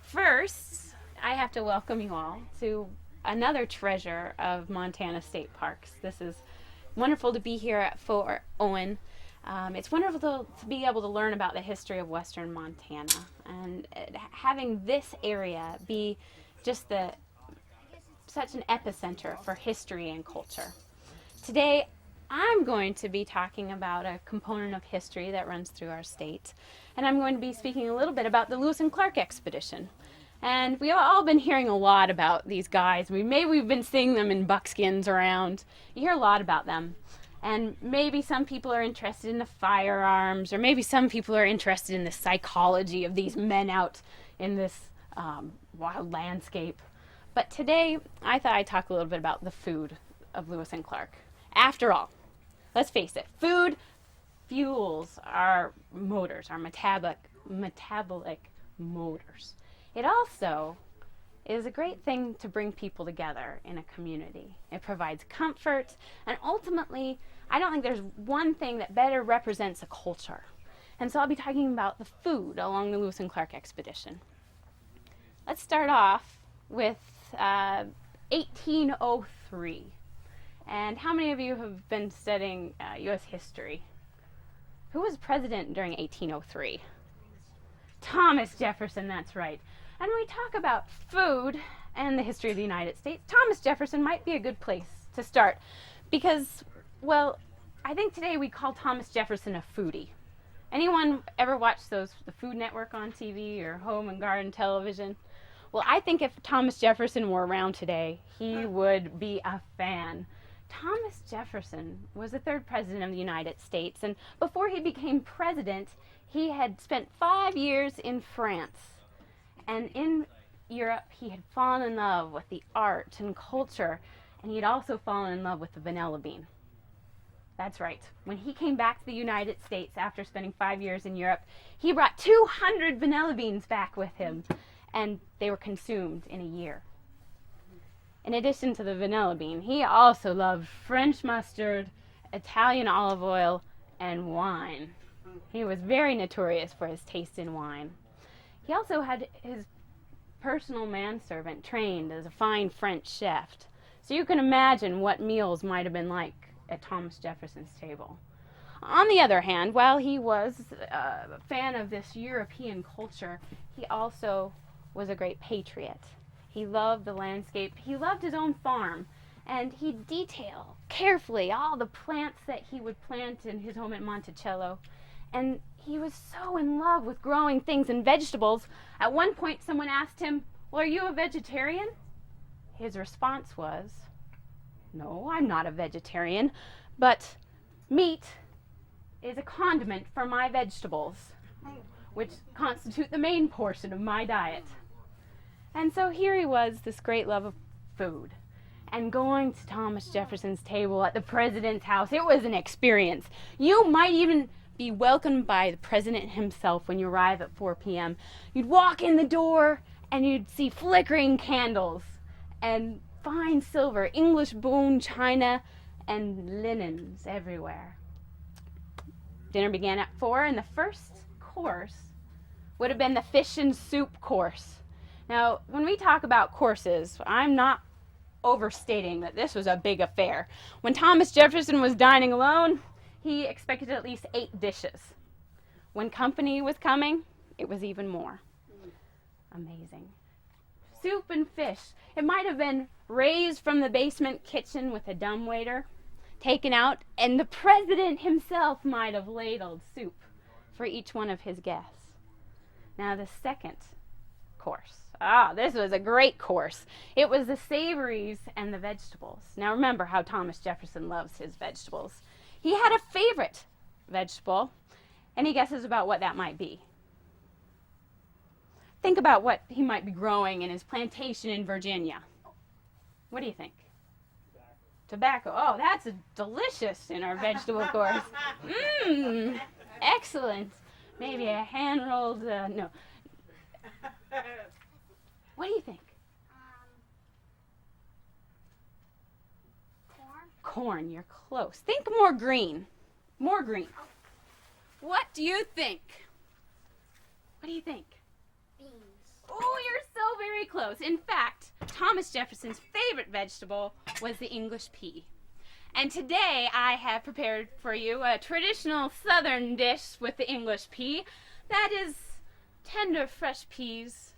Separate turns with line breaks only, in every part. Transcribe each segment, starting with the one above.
First, I have to welcome you all to another treasure of Montana State Parks. This is wonderful to be here for Owen. It's wonderful to be able to learn about the history of Western Montana and having this area be just such an epicenter for history and culture. Today, I'm going to be talking about a component of history that runs through our state, and I'm going to be speaking a little bit about the Lewis and Clark expedition. And we've all been hearing a lot about these guys. Maybe we've been seeing them in buckskins around. You hear a lot about them. And maybe some people are interested in the firearms, or maybe some people are interested in the psychology of these men out in this wild landscape. But today, I thought I'd talk a little bit about the food of Lewis and Clark. After all, let's face it, food fuels our motors, our metabolic motors. It also is a great thing to bring people together in a community. It provides comfort, and ultimately, I don't think there's one thing that better represents a culture. And so I'll be talking about the food along the Lewis and Clark expedition. Let's start off with 1803. And how many of you have been studying U.S. history? Who was president during 1803? Thomas Jefferson, that's right. And when we talk about food and the history of the United States, Thomas Jefferson might be a good place to start because, well, I think today we call Thomas Jefferson a foodie. Anyone ever watch the Food Network on TV or Home and Garden television? Well, I think if Thomas Jefferson were around today, he would be a fan. Thomas Jefferson was the third president of the United States, and before he became president, he had spent 5 years in France. And in Europe, he had fallen in love with the art and culture, and he had also fallen in love with the vanilla bean. That's right. When he came back to the United States after spending 5 years in Europe, he brought 200 vanilla beans back with him, and they were consumed in a year. In addition to the vanilla bean, he also loved French mustard, Italian olive oil, and wine. He was very notorious for his taste in wine. He also had his personal manservant trained as a fine French chef. So you can imagine what meals might have been like at Thomas Jefferson's table. On the other hand, while he was a fan of this European culture, he also was a great patriot. He loved the landscape. He loved his own farm. And he'd detail carefully all the plants that he would plant in his home at Monticello. And he was so in love with growing things and vegetables. At one point, someone asked him, "Well, are you a vegetarian?" His response was, "No, I'm not a vegetarian, but meat is a condiment for my vegetables, which constitute the main portion of my diet." And so here he was, this great love of food. And going to Thomas Jefferson's table at the president's house, it was an experience. You might even be welcomed by the president himself when you arrive at 4 p.m. You'd walk in the door and you'd see flickering candles and fine silver, English bone china, and linens everywhere. Dinner began at 4, and the first course would have been the fish and soup course. Now, when we talk about courses, I'm not overstating that this was a big affair. When Thomas Jefferson was dining alone, he expected at least 8 dishes. When company was coming, it was even more. Amazing. Soup and fish. It might have been raised from the basement kitchen with a dumbwaiter, taken out, and the president himself might have ladled soup for each one of his guests. Now, the second course. This was a great course. It was the savories and the vegetables. Now remember how Thomas Jefferson loves his vegetables. He had a favorite vegetable. Any guesses about what that might be? Think about what he might be growing in his plantation in Virginia. What do you think? Tobacco. Oh, that's delicious in our vegetable course. Excellent. Maybe a hand-rolled, no. What do you think?
Corn.
Corn, you're close. Think more green. More green. What do you think? What do you think?
Beans.
Oh, you're very close. In fact, Thomas Jefferson's favorite vegetable was the English pea. And today I have prepared for you a traditional southern dish with the English pea. That is tender fresh peas,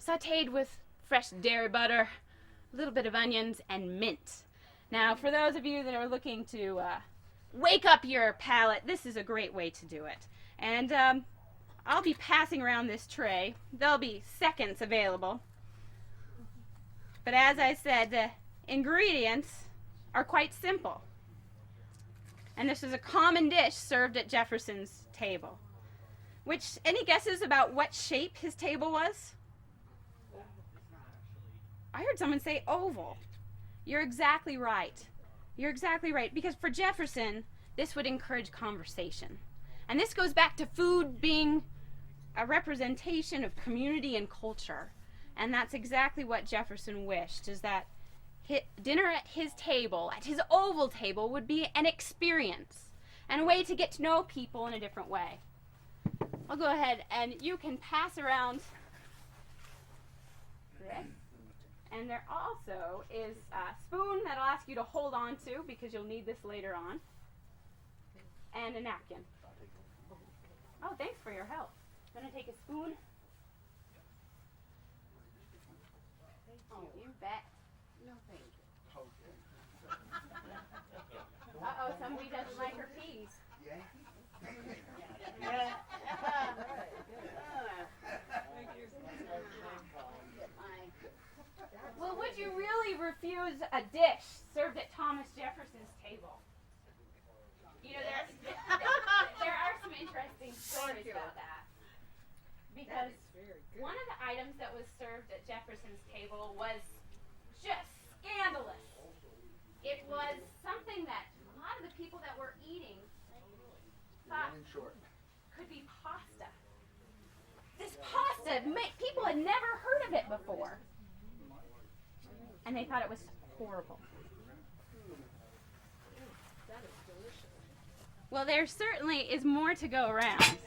sauteed with fresh dairy butter, a little bit of onions, and mint. Now, for those of you that are looking to wake up your palate, this is a great way to do it. And I'll be passing around this tray. There'll be seconds available. But as I said, the ingredients are quite simple. And this is a common dish served at Jefferson's table. Which, any guesses about what shape his table was? I heard someone say oval. You're exactly right. You're exactly right. Because for Jefferson, this would encourage conversation. And this goes back to food being a representation of community and culture. And that's exactly what Jefferson wished, is that dinner at his table, at his oval table, would be an experience and a way to get to know people in a different way. I'll go ahead and you can pass around this. And there also is a spoon that I'll ask you to hold on to because you'll need this later on. And a napkin. Oh, thanks for your help. I'm going to take a spoon. Oh, you bet.
No, thank you.
Uh-oh, somebody doesn't like her peas.
Yeah?
Well, would you really refuse a dish served at Thomas Jefferson's table? You know, there are some interesting stories about that. Because one of the items that was served at Jefferson's table was just scandalous. It was something that a lot of the people that were eating thought could be pasta. This pasta, people had never heard of it before. And they thought it was horrible.
That is delicious.
Well, there certainly is more to go around.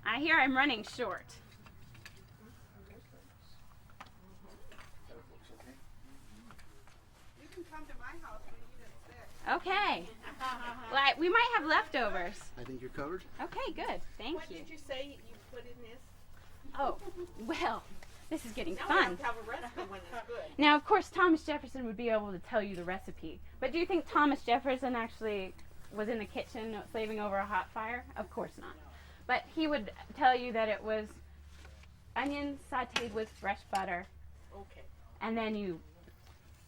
I hear I'm running short.
You can come to my house when you get sick.
Okay. Well, we might have leftovers.
I think you're covered.
Okay, good. Thank
What
you.
did you say you put in this?
Oh, well, this is getting
Now we
fun.
have to have a recipe when it's good.
Now, of course, Thomas Jefferson would be able to tell you the recipe. But do you think Thomas Jefferson actually was in the kitchen slaving over a hot fire? Of course not. But he would tell you that it was onions sauteed with fresh butter.
Okay.
And then you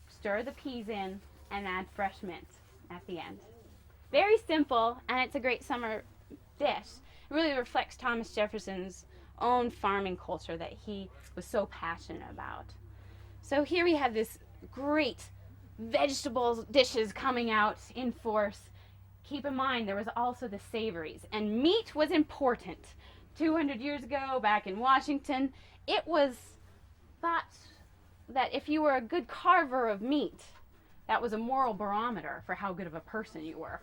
stir the peas in and add fresh mint at the end. Very simple, and it's a great summer dish. It really reflects Thomas Jefferson's own farming culture that he was so passionate about. So here we have this great vegetable dishes coming out in force. Keep in mind, there was also the savories, and meat was important. 200 years ago, back in Washington, it was thought that if you were a good carver of meat, that was a moral barometer for how good of a person you were.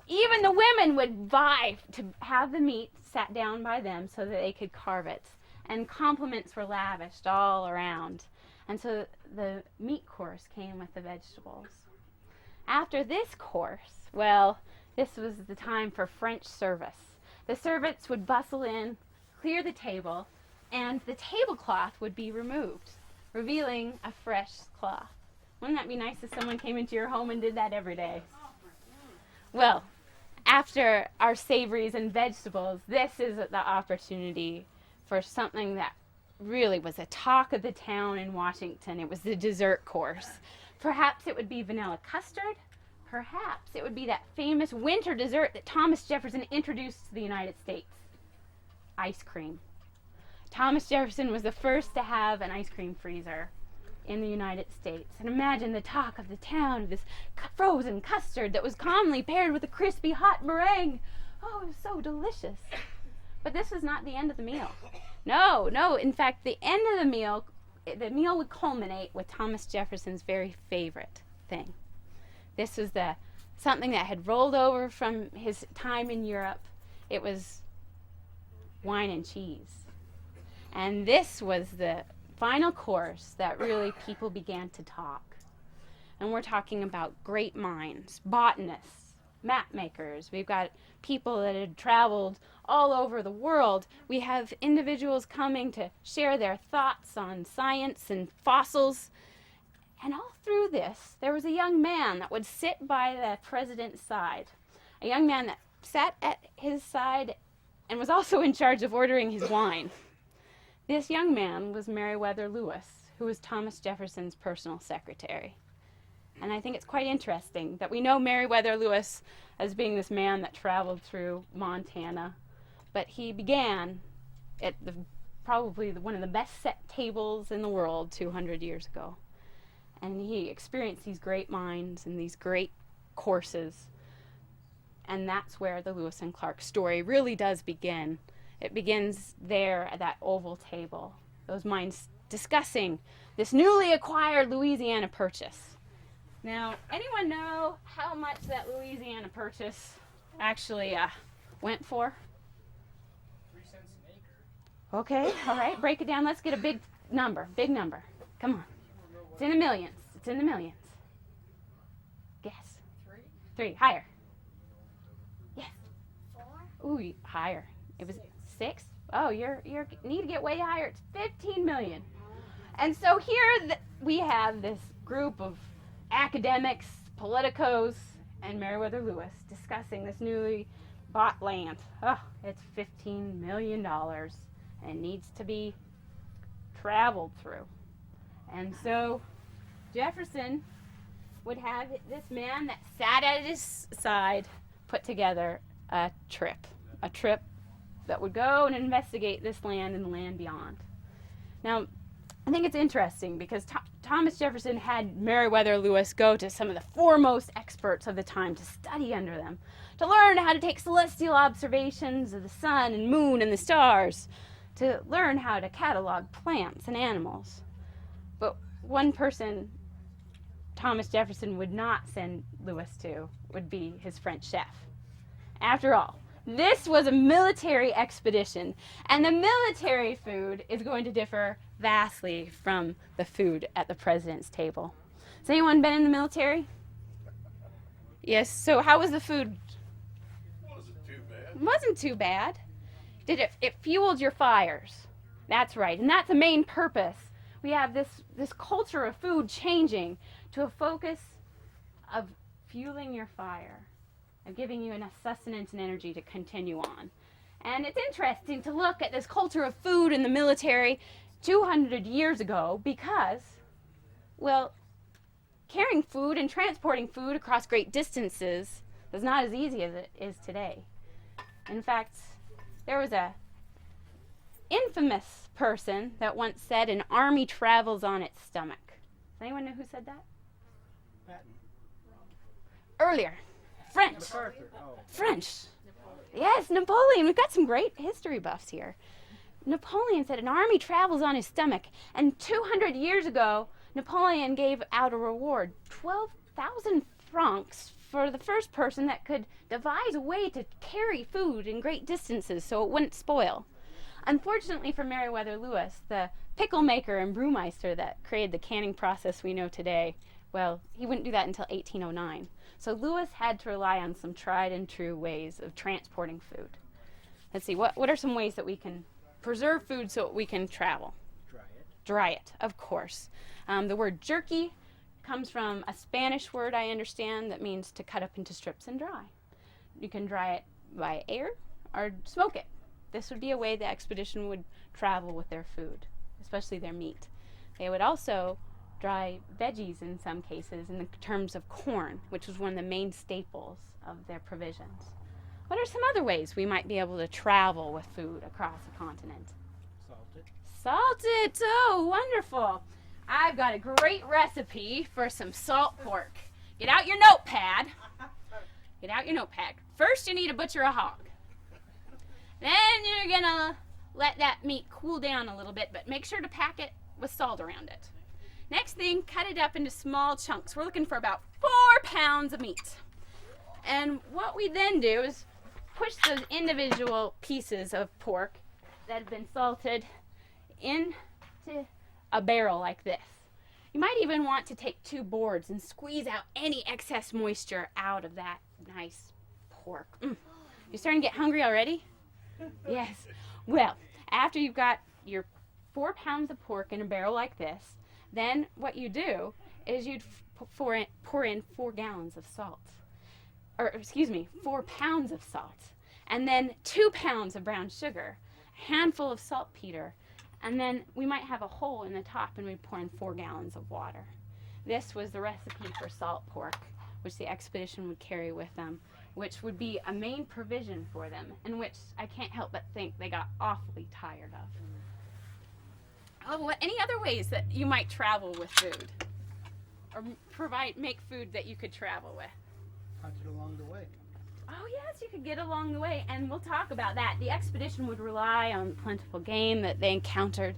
Even the women would vie to have the meat sat down by them so that they could carve it. And compliments were lavished all around. And so the meat course came with the vegetables. After this course, well, this was the time for French service. The servants would bustle in, clear the table, and the tablecloth would be removed, revealing a fresh cloth. Wouldn't that be nice if someone came into your home and did that every day? Well, after our savories and vegetables, this is the opportunity for something that really was a talk of the town in Washington. It was the dessert course. Perhaps it would be vanilla custard. Perhaps it would be that famous winter dessert that Thomas Jefferson introduced to the United States. Ice cream. Thomas Jefferson was the first to have an ice cream freezer in the United States. And imagine the talk of the town of this frozen custard that was commonly paired with a crispy hot meringue. Oh, it was so delicious. But this was not the end of the meal. No. In fact, the end of the meal would culminate with Thomas Jefferson's very favorite thing. This was something that had rolled over from his time in Europe. It was wine and cheese. And this was the final course that really people began to talk. And we're talking about great minds, botanists, map makers. We've got people that had traveled all over the world. We have individuals coming to share their thoughts on science and fossils. And all through this, there was a young man that would sit by the president's side. A young man that sat at his side and was also in charge of ordering his wine. This young man was Meriwether Lewis, who was Thomas Jefferson's personal secretary. And I think it's quite interesting that we know Meriwether Lewis as being this man that traveled through Montana, but he began at probably one of the best set tables in the world 200 years ago. And he experienced these great minds and these great courses. And that's where the Lewis and Clark story really does begin. It begins there at that oval table, those minds discussing this newly acquired Louisiana Purchase. Now, anyone know how much that Louisiana Purchase actually went for?
3 cents an acre.
Okay, all right, break it down. Let's get a big number. Come on. It's in the millions. Guess. 3, higher. Yes.
4?
Ooh, higher. It was 6. Oh, you need to get way higher. It's 15 million. And so here we have this group of academics, politicos, and Meriwether Lewis discussing this newly bought land. Oh, it's $15 million and needs to be traveled through. And so Jefferson would have this man that sat at his side put together a trip that would go and investigate this land and the land beyond. Now, I think it's interesting because Thomas Jefferson had Meriwether Lewis go to some of the foremost experts of the time to study under them, to learn how to take celestial observations of the sun and moon and the stars, to learn how to catalog plants and animals. But one person Thomas Jefferson would not send Lewis to would be his French chef. After all, this was a military expedition, and the military food is going to differ vastly from the food at the president's table. Has anyone been in the military? Yes, so how was the food?
Wasn't too bad.
It wasn't too bad. It fueled your fires. That's right, and that's the main purpose. We have this culture of food changing to a focus of fueling your fire, of giving you enough sustenance and energy to continue on. And it's interesting to look at this culture of food in the military 200 years ago because, well, carrying food and transporting food across great distances was not as easy as it is today. In fact, there was a infamous person that once said an army travels on its stomach. Does anyone know who said that?
Patton.
Earlier. French.
MacArthur. Oh.
French. Yes, Napoleon. We've got some great history buffs here. Napoleon said an army travels on his stomach. And 200 years ago, Napoleon gave out a reward, 12,000 francs, for the first person that could devise a way to carry food in great distances so it wouldn't spoil. Unfortunately for Meriwether Lewis, the pickle maker and brewmeister that created the canning process we know today, well, he wouldn't do that until 1809. So Lewis had to rely on some tried and true ways of transporting food. Let's see, what are some ways that we can preserve food so we can travel? Dry it, of course. The word jerky comes from a Spanish word, I understand, that means to cut up into strips and dry. You can dry it by air or smoke it. This would be a way the expedition would travel with their food, especially their meat. They would also dry veggies in some cases in the terms of corn, which was one of the main staples of their provisions. What are some other ways we might be able to travel with food across a continent? Salted! Oh, wonderful! I've got a great recipe for some salt pork. Get out your notepad. First, you need to butcher a hog. Then you're gonna let that meat cool down a little bit, but make sure to pack it with salt around it. Next thing, cut it up into small chunks. We're looking for about 4 pounds of meat. And what we then do is push those individual pieces of pork that have been salted into a barrel like this. You might even want to take 2 boards and squeeze out any excess moisture out of that nice pork. You're starting to get hungry already? Yes. Well, after you've got your 4 pounds of pork in a barrel like this, then what you do is you'd pour in 4 gallons of salt. Or, excuse me, 4 pounds of salt. And then 2 pounds of brown sugar, a handful of saltpeter, and then we might have a hole in the top and we'd pour in 4 gallons of water. This was the recipe for salt pork, which the expedition would carry with them, which would be a main provision for them, and which I can't help but think they got awfully tired of. Oh, any other ways that you might travel with food? Or make food that you could travel with?
Hunt it along the way.
Oh yes, you could get along the way, and we'll talk about that. The expedition would rely on the plentiful game that they encountered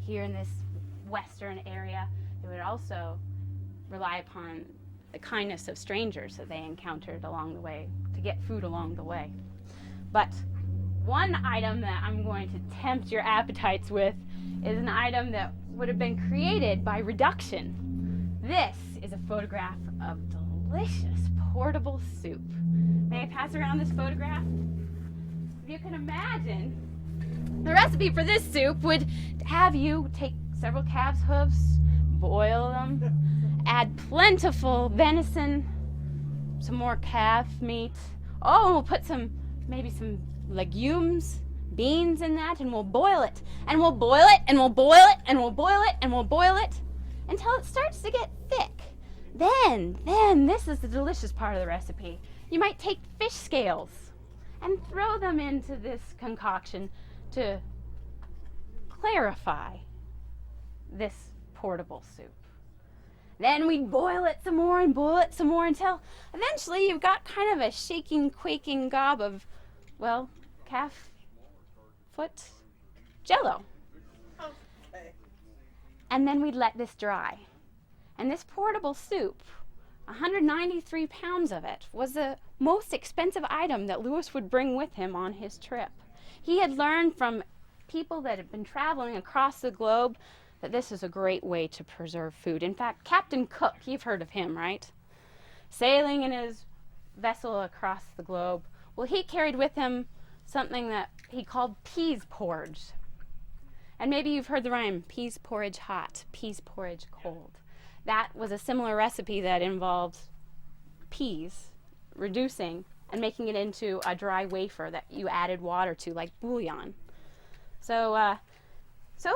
here in this western area. They would also rely upon the kindness of strangers that they encountered along the way to get food along the way. But one item that I'm going to tempt your appetites with is an item that would have been created by reduction. This is a photograph of delicious portable soup. May I pass around this photograph? If you can imagine, the recipe for this soup would have you take several calves' hooves, boil them, add plentiful venison, some more calf meat. Oh, and we'll put maybe some legumes, beans in that, and we'll boil it. And we'll boil it, and we'll boil it, and we'll boil it, and we'll boil it until it starts to get thick. Then, this is the delicious part of the recipe. You might take fish scales and throw them into this concoction to clarify this portable soup. Then we'd boil it some more and boil it some more until eventually you've got kind of a shaking, quaking gob of, well, calf foot jello.
Okay.
And then we'd let this dry. And this portable soup, 193 pounds of it, was the most expensive item that Lewis would bring with him on his trip. He had learned from people that had been traveling across the globe that this is a great way to preserve food. In fact, Captain Cook, you've heard of him, right? Sailing in his vessel across the globe. Well, he carried with him something that he called peas porridge. And maybe you've heard the rhyme, peas porridge hot, peas porridge cold. That was a similar recipe that involved peas, reducing and making it into a dry wafer that you added water to, like bouillon. So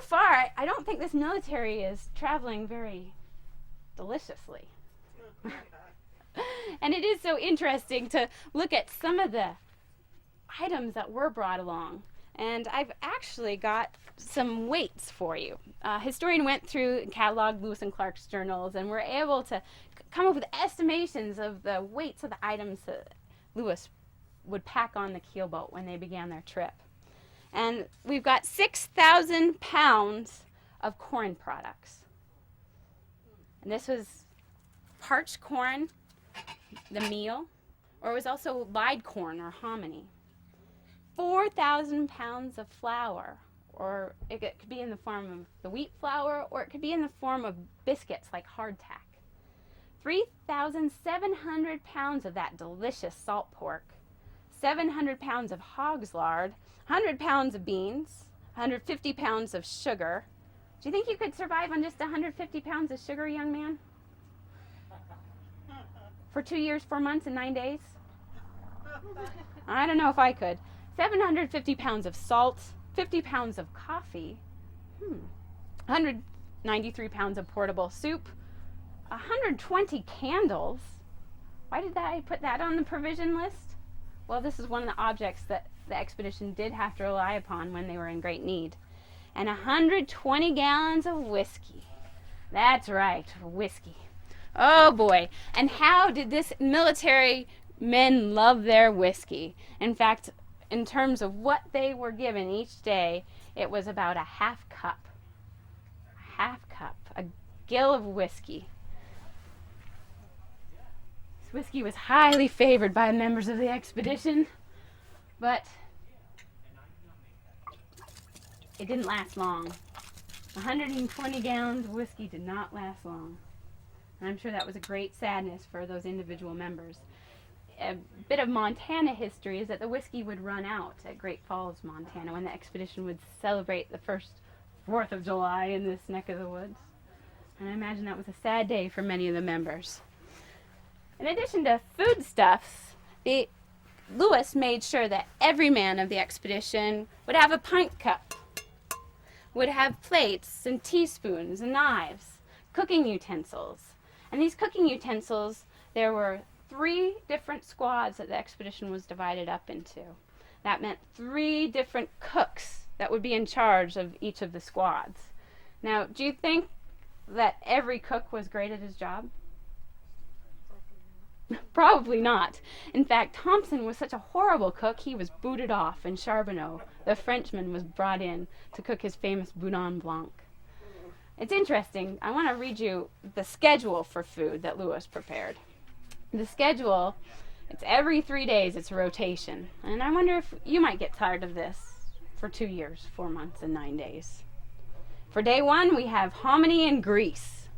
far, I don't think this military is traveling very deliciously. And it is so interesting to look at some of the items that were brought along. And I've actually got some weights for you. A historian went through and cataloged Lewis and Clark's journals, and were able to come up with estimations of the weights of the items that Lewis would pack on the keelboat when they began their trip. And we've got 6,000 pounds of corn products. And this was parched corn, the meal, or it was also lied corn or hominy. 4,000 pounds of flour, or it could be in the form of the wheat flour, or it could be in the form of biscuits like hardtack. 3,700 pounds of that delicious salt pork, 700 pounds of hog's lard, 100 pounds of beans, 150 pounds of sugar. Do you think you could survive on just 150 pounds of sugar, young man? For 2 years, 4 months, and 9 days? I don't know if I could. 750 pounds of salt, 50 pounds of coffee, 193 pounds of portable soup, 120 candles. Why did I put that on the provision list? Well, this is one of the objects that the expedition did have to rely upon when they were in great need. And 120 gallons of whiskey. That's right, whiskey. Oh boy. And how did this military men love their whiskey? In fact, in terms of what they were given each day, it was about a half cup, a gill of whiskey. This whiskey was highly favored by members of the expedition, but it didn't last long. 120 gallons of whiskey did not last long. And I'm sure that was a great sadness for those individual members. A bit of Montana history is that the whiskey would run out at Great Falls, Montana, when the expedition would celebrate the first 4th of July in this neck of the woods. And I imagine that was a sad day for many of the members. In addition to foodstuffs, Lewis made sure that every man of the expedition would have a pint cup, would have plates and teaspoons and knives, cooking utensils. And these cooking utensils, there were 3 different squads that the expedition was divided up into. That meant 3 different cooks that would be in charge of each of the squads. Now, do you think that every cook was great at his job? Probably not. In fact, Thompson was such a horrible cook, he was booted off, and Charbonneau, the Frenchman, was brought in to cook his famous Boudin Blanc. It's interesting. I want to read you the schedule for food that Lewis prepared. The schedule, it's every 3 days, it's a rotation. And I wonder if you might get tired of this for 2 years, 4 months, and 9 days. For day 1, we have hominy and grease.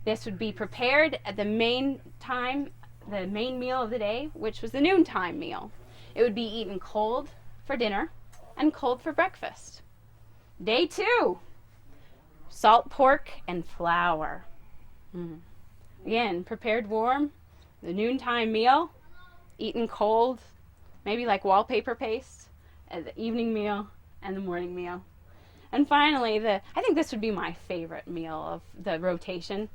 This would be prepared at the main meal of the day, which was the noontime meal. It would be eaten cold for dinner and cold for breakfast. Day 2, salt pork and flour. Again, prepared warm, the noontime meal, eaten cold, maybe like wallpaper paste, as the evening meal and the morning meal. And finally, I think this would be my favorite meal of the rotation.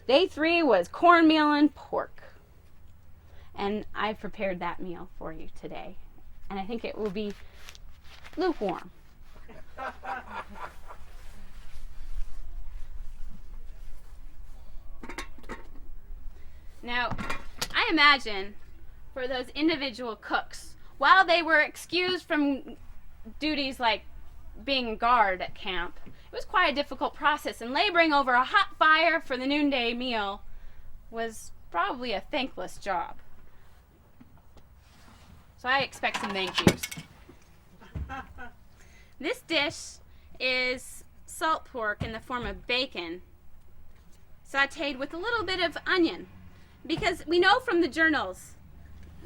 Day 3 was cornmeal and pork. And I prepared that meal for you today. And I think it will be lukewarm. Now, I imagine for those individual cooks, while they were excused from duties like being a guard at camp, it was quite a difficult process, and laboring over a hot fire for the noonday meal was probably a thankless job. So I expect some thank yous. This dish is salt pork in the form of bacon, sauteed with a little bit of onion, because we know from the journals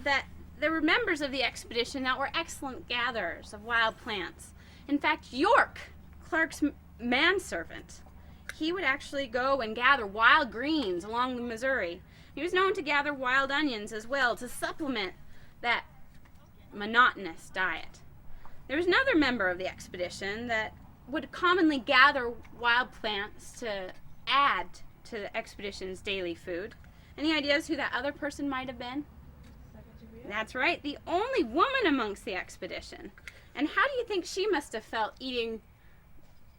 that there were members of the expedition that were excellent gatherers of wild plants. In fact, York, Clark's manservant, he would actually go and gather wild greens along the Missouri. He was known to gather wild onions as well to supplement that monotonous diet. There was another member of the expedition that would commonly gather wild plants to add to the expedition's daily food. Any ideas who that other person might have been? That's right, the only woman amongst the expedition. And how do you think she must have felt eating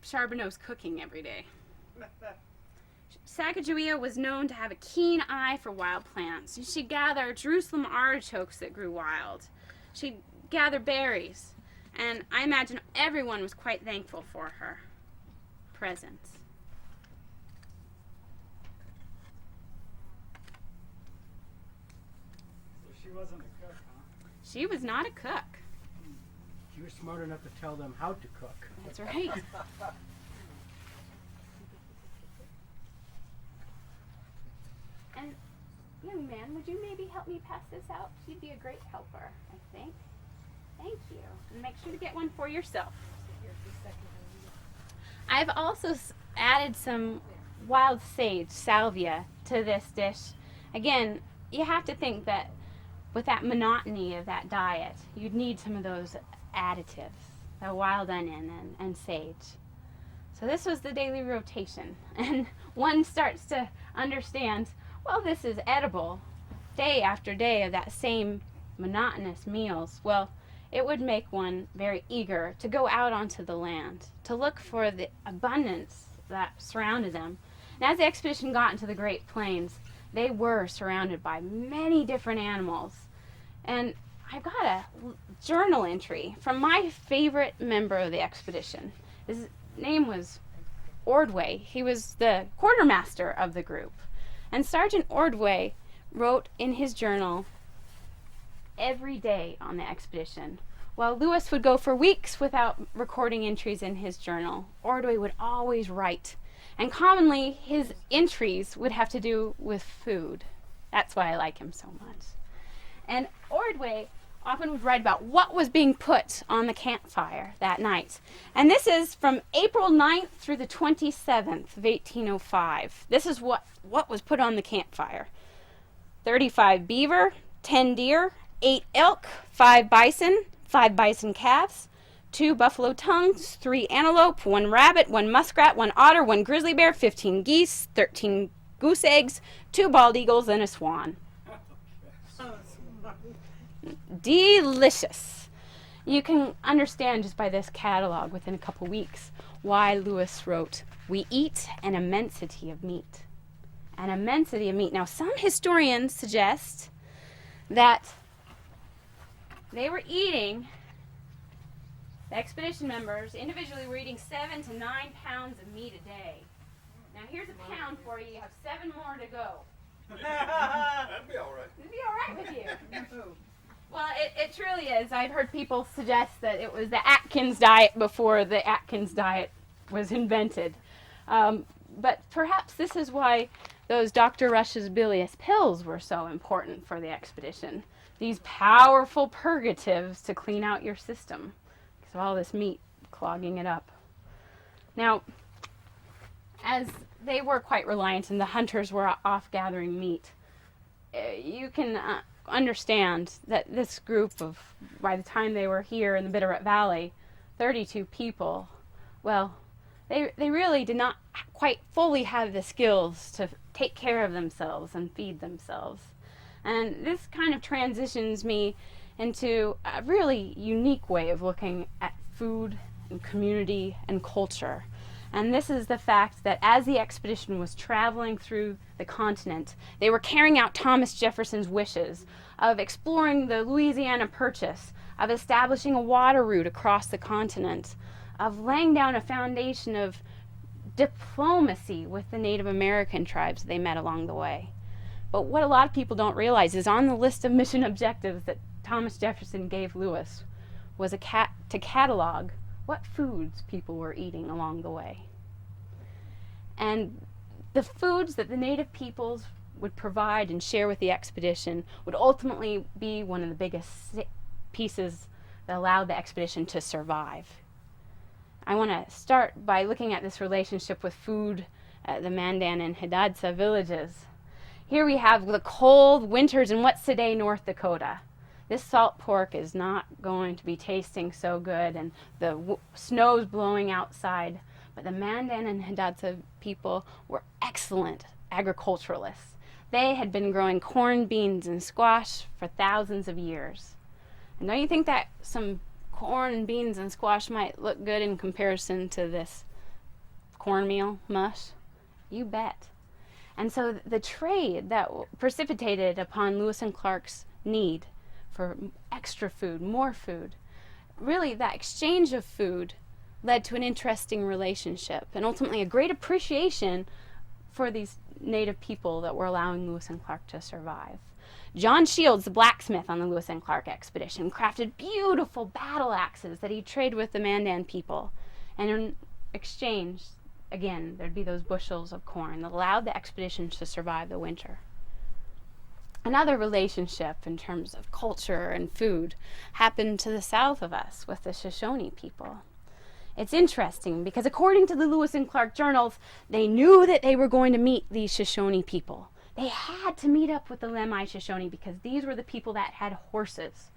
Charbonneau's cooking every day? Sacagawea was known to have a keen eye for wild plants. She'd gather Jerusalem artichokes that grew wild. She'd gather berries. And I imagine everyone was quite thankful for her presence.
So she wasn't a cook, huh?
She was not a cook.
She was smart enough to tell them how to cook.
That's right. And, young man, would you maybe help me pass this out? She'd be a great helper, I think. Thank you. And make sure to get one for yourself. I've also added some wild sage, salvia, to this dish. Again, you have to think that with that monotony of that diet, you'd need some of those additives, the wild onion and sage. So this was the daily rotation. And one starts to understand, well, this is edible day after day of that same monotonous meals. Well, it would make one very eager to go out onto the land, to look for the abundance that surrounded them. And as the expedition got into the Great Plains, they were surrounded by many different animals. And I've got a journal entry from my favorite member of the expedition. His name was Ordway. He was the quartermaster of the group. And Sergeant Ordway wrote in his journal, every day on the expedition, Well, Lewis would go for weeks without recording entries in his journal. Ordway would always write, and commonly his entries would have to do with food. That's why I like him so much. And Ordway often would write about what was being put on the campfire that night. And this is from April 9th through the 27th of 1805. This is what was put on the campfire. 35 beaver, 10 deer, 8 elk, 5 bison, 5 bison calves, 2 buffalo tongues, 3 antelope, 1 rabbit, 1 muskrat, 1 otter, 1 grizzly bear, 15 geese, 13 goose eggs, 2 bald eagles, and a swan. Delicious. You can understand just by this catalog within a couple weeks why Lewis wrote, "We eat an immensity of meat." An immensity of meat. Now, some historians suggest that they were eating, the expedition members individually were eating 7 to 9 pounds of meat a day. Now, here's a pound for you. You have 7 more to go.
That'd be all right.
It'd be all right with you. Well, it truly is. I've heard people suggest that it was the Atkins diet before the Atkins diet was invented. But perhaps this is why those Dr. Rush's bilious pills were so important for the expedition. These powerful purgatives to clean out your system because of all this meat clogging it up. Now, as they were quite reliant and the hunters were off gathering meat, you can understand that this group of, by the time they were here in the Bitterroot Valley, 32 people, well, they really did not quite fully have the skills to take care of themselves and feed themselves. And this kind of transitions me into a really unique way of looking at food and community and culture. And this is the fact that as the expedition was traveling through the continent, they were carrying out Thomas Jefferson's wishes of exploring the Louisiana Purchase, of establishing a water route across the continent, of laying down a foundation of diplomacy with the Native American tribes they met along the way. But what a lot of people don't realize is on the list of mission objectives that Thomas Jefferson gave Lewis was to catalog what foods people were eating along the way. And the foods that the native peoples would provide and share with the expedition would ultimately be one of the biggest pieces that allowed the expedition to survive. I want to start by looking at this relationship with food at the Mandan and Hidatsa villages. Here we have the cold winters in what's today North Dakota. This salt pork is not going to be tasting so good, and the snow's blowing outside. But the Mandan and Hidatsa people were excellent agriculturalists. They had been growing corn, beans, and squash for thousands of years. And don't you think that some corn and beans and squash might look good in comparison to this cornmeal mush? You bet. And so the trade that precipitated upon Lewis and Clark's need for extra food, more food, really that exchange of food led to an interesting relationship and ultimately a great appreciation for these native people that were allowing Lewis and Clark to survive. John Shields, the blacksmith on the Lewis and Clark expedition, crafted beautiful battle axes that he'd trade with the Mandan people. And in exchange, again, there'd be those bushels of corn that allowed the expedition to survive the winter. Another relationship in terms of culture and food happened to the south of us with the Shoshone people. It's interesting because according to the Lewis and Clark journals, they knew that they were going to meet these Shoshone people. They had to meet up with the Lemhi Shoshone because these were the people that had horses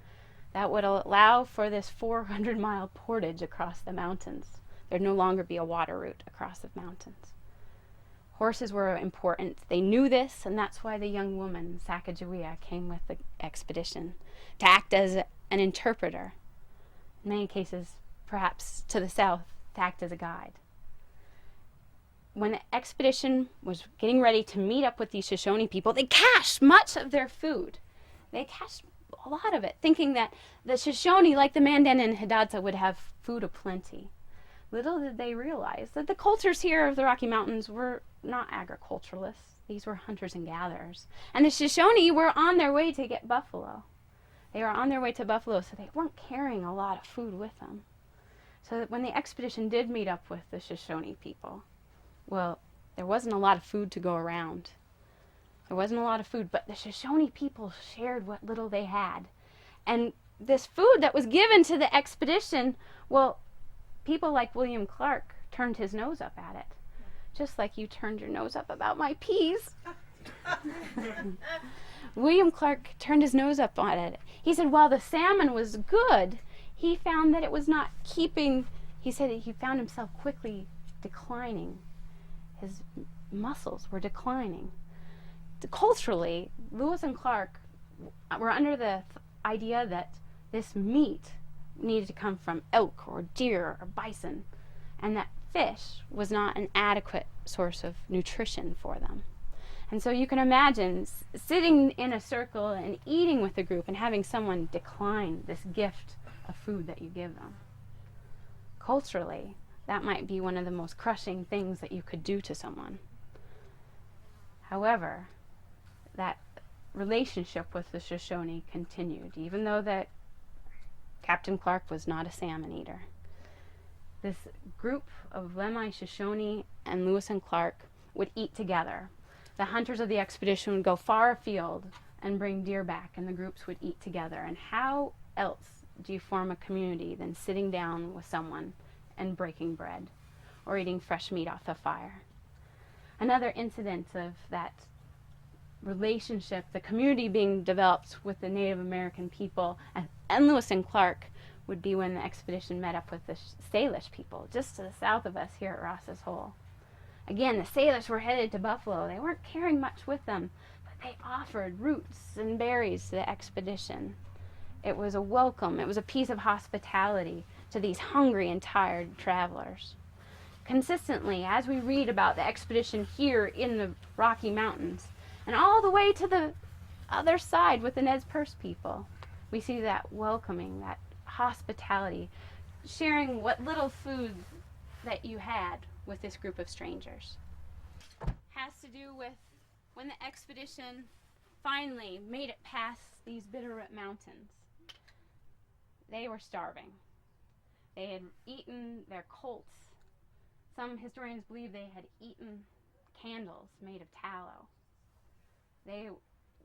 that would allow for this 400-mile portage across the mountains. There'd no longer be a water route across the mountains. Horses were important. They knew this, and that's why the young woman, Sacagawea, came with the expedition to act as an interpreter. In many cases, perhaps to the south, to act as a guide. When the expedition was getting ready to meet up with these Shoshone people, they cached much of their food. They cached a lot of it, thinking that the Shoshone, like the Mandan and Hidatsa, would have food aplenty. Little did they realize that the cultures here of the Rocky Mountains were not agriculturalists. These were hunters and gatherers. And the Shoshone were on their way to get buffalo. They were on their way to Buffalo, so they weren't carrying a lot of food with them. So that when the expedition did meet up with the Shoshone people, well, there wasn't a lot of food to go around. There wasn't a lot of food, but the Shoshone people shared what little they had. And this food that was given to the expedition, well, people like William Clark turned his nose up at it. Just like you turned your nose up about my peas. William Clark turned his nose up on it. He said while the salmon was good, he found that it was not keeping, he said he found himself quickly declining. His muscles were declining. Culturally, Lewis and Clark were under the idea that this meat needed to come from elk or deer or bison, and that fish was not an adequate source of nutrition for them. And so you can imagine sitting in a circle and eating with a group and having someone decline this gift of food that you give them. Culturally, that might be one of the most crushing things that you could do to someone. However, that relationship with the Shoshone continued, even though that Captain Clark was not a salmon eater. This group of Lemhi Shoshone and Lewis and Clark would eat together. The hunters of the expedition would go far afield and bring deer back, and the groups would eat together. And how else do you form a community than sitting down with someone and breaking bread or eating fresh meat off the fire? Another incident of that relationship, the community being developed with the Native American people and Lewis and Clark, would be when the expedition met up with the Salish people just to the south of us here at Ross's Hole. Again, the Salish were headed to Buffalo. They weren't carrying much with them, but they offered roots and berries to the expedition. It was a welcome, it was a piece of hospitality to these hungry and tired travelers. Consistently, as we read about the expedition here in the Rocky Mountains, and all the way to the other side with the Nez Perce people, we see that welcoming, that hospitality, sharing what little food that you had with this group of strangers. Has to do with when the expedition finally made it past these Bitterroot Mountains. They were starving. They had eaten their colts. Some historians believe they had eaten candles made of tallow. They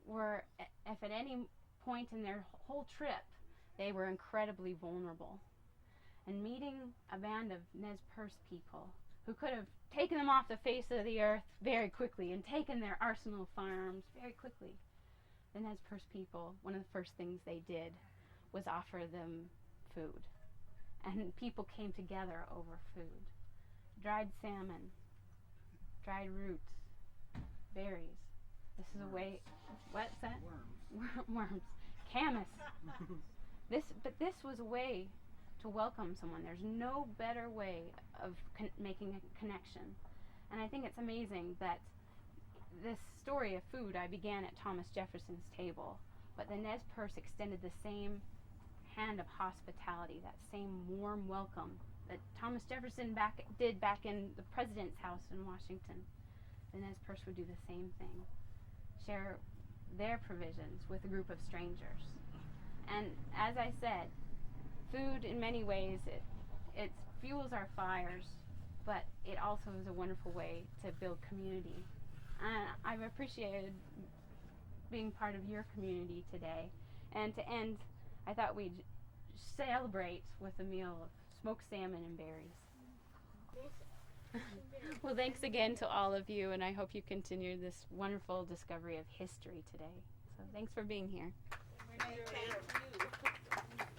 were, if at any point in their whole trip, they were incredibly vulnerable. And meeting a band of Nez Perce people who could have taken them off the face of the earth very quickly and taken their arsenal of firearms very quickly, the Nez Perce people, one of the first things they did was offer them food. And people came together over food. Dried salmon, dried roots, berries. This is a way, what's that? Worms. Camas. This was a way to welcome someone. There's no better way of making a connection. And I think it's amazing that this story of food, I began at Thomas Jefferson's table, but the Nez Perce extended the same hand of hospitality, that same warm welcome that Thomas Jefferson did back in the president's house in Washington. The Nez Perce would do the same thing, share their provisions with a group of strangers. And as I said, food in many ways, it fuels our fires, but it also is a wonderful way to build community. And I've appreciated being part of your community today. And to end, I thought we'd celebrate with a meal of smoked salmon and berries. Well, thanks again to all of you, and I hope you continue this wonderful discovery of history today. So thanks for being here.
Thank you.